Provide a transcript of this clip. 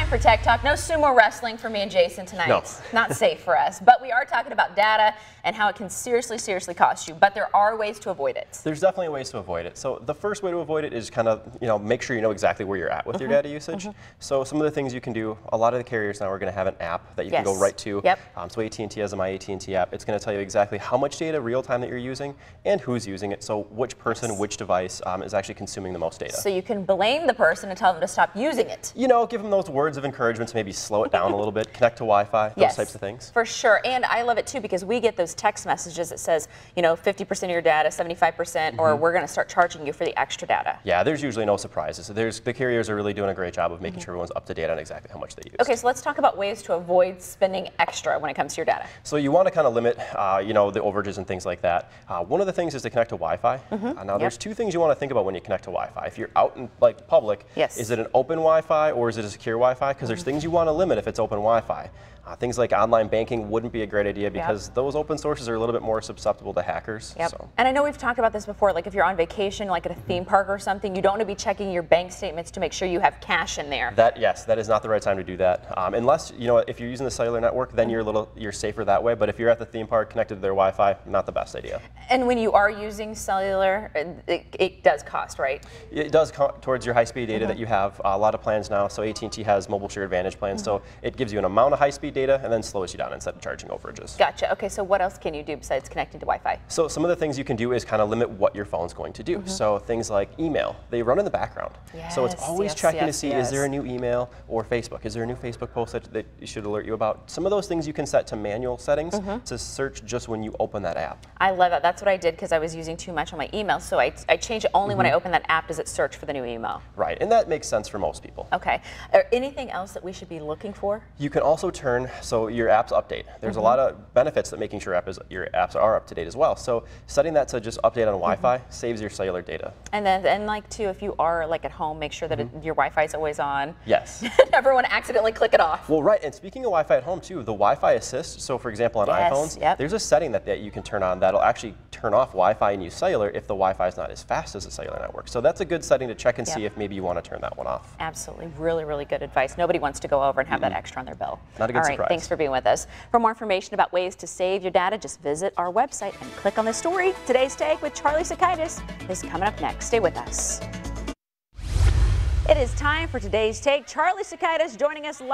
time for Tech Talk. No sumo wrestling for me and Jason tonight. No. Not safe for us. But we are talking about data and how it can seriously cost you. But there are ways to avoid it. There's definitely ways to avoid it. So the first way to avoid it is kind of, make sure you know exactly where you're at with your data usage. So some of the things you can do, a lot of the carriers now are going to have an app that you can go right to. Yep. So AT&T has a My AT&T app. It's going to tell you exactly how much data real time that you're using and who's using it. So which person, which device is actually consuming the most data. So you can blame the person and tell them to stop using it. Give them those words of encouragement to maybe slow it down a little bit, connect to Wi-Fi, those types of things. For sure. And I love it too because we get those text messages that says, 50% of your data, 75%, or we're going to start charging you for the extra data. Yeah, there's usually no surprises. The carriers are really doing a great job of making sure everyone's up to date on exactly how much they use. Okay, so let's talk about ways to avoid spending extra when it comes to your data. So you want to kind of limit, the overages and things like that. One of the things is to connect to Wi-Fi. Now, there's two things you want to think about when you connect to Wi-Fi. If you're out in public, is it an open Wi-Fi or is it a secure Wi-Fi? Because there's things you want to limit if it's open Wi-Fi. Things like online banking wouldn't be a great idea because those open sources are a little bit more susceptible to hackers. So. And I know we've talked about this before, like if you're on vacation, like at a theme park or something, you don't want to be checking your bank statements to make sure you have cash in there. Yes, that is not the right time to do that. Unless, if you're using the cellular network, then you're safer that way. But if you're at the theme park connected to their Wi-Fi, not the best idea. And when you are using cellular, it does cost, right? It does towards your high-speed data that you have. A lot of plans now, so AT&T has Mobile Share Advantage plans, so it gives you an amount of high-speed data and then slows you down instead of charging overages. Gotcha. Okay, so what else can you do besides connecting to Wi-Fi? So some of the things you can do is kind of limit what your phone's going to do. So things like email, they run in the background. So it's always checking to see, is there a new email, or Facebook? Is there a new Facebook post that should alert you about? Some of those things you can set to manual settings to search just when you open that app. I love that. That's what I did because I was using too much on my email. So I change it only when I open that app does it search for the new email. Right, and that makes sense for most people. Okay. Anything else that we should be looking for? You can also turn, so your apps update. There's a lot of benefits that making sure your apps are up to date as well. So setting that to just update on Wi-Fi saves your cellular data. And then like too, if you are like at home, make sure that your Wi-Fi is always on. Yes. Everyone accidentally click it off. Well, right, and speaking of Wi-Fi at home too, the Wi-Fi assist, so for example on iPhones, there's a setting that you can turn on that'll actually turn off Wi-Fi and use cellular if the Wi-Fi is not as fast as the cellular network. So that's a good setting to check and see if maybe you want to turn that one off. Absolutely, really good advice. Nobody wants to go over and have that extra on their bill. Not a good surprise. All right, thanks for being with us. For more information about ways to save your data, just visit our website and click on the story. Today's Take with Charlie Sakaitis is coming up next. Stay with us. It is time for Today's Take. Charlie Sakaitis joining us live.